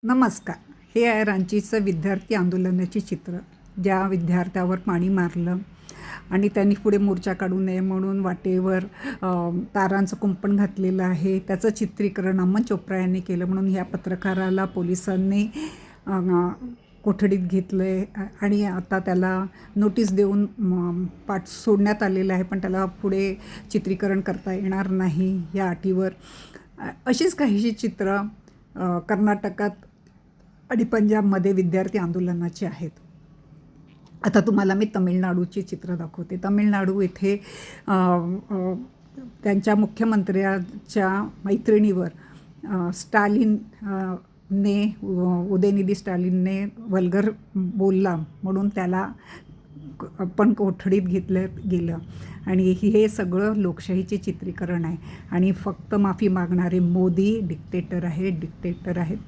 नमस्कार. हे आहे रांचीचं विद्यार्थी आंदोलनाची चित्र. ज्या विद्यार्थ्यावर पाणी मारलं आणि त्यांनी पुढे मोर्चा काढू नये म्हणून वाटेवर तारांचं कुंपण घातलेलं आहे, त्याचं चित्रीकरण अमन चोप्रा यांनी केलं. म्हणून ह्या पत्रकाराला पोलिसांनी कोठडीत घेतलं आहे आणि आता त्याला नोटीस देऊन पाठ सोडण्यात आलेलं आहे. पण त्याला पुढे चित्रीकरण करता येणार नाही या अटीवर. अशीच काहीशी चित्र कर्नाटकात आणि पंजाबमध्ये विद्यार्थी आंदोलनाचे आहेत. आता तुम्हाला मी तमिळनाडूची चित्र दाखवते. तमिळनाडू येथे त्यांच्या मुख्यमंत्र्याच्या मैत्रिणीवर स्टालिनने उदयनिधी स्टालिनने वल्गर बोलला म्हणून त्याला पण कोठडीत घेतलं गेलं. आणि हे सगळं लोकशाहीचे चित्रीकरण आहे. आणि फक्त माफी मागणारे मोदी डिक्टेटर आहेत.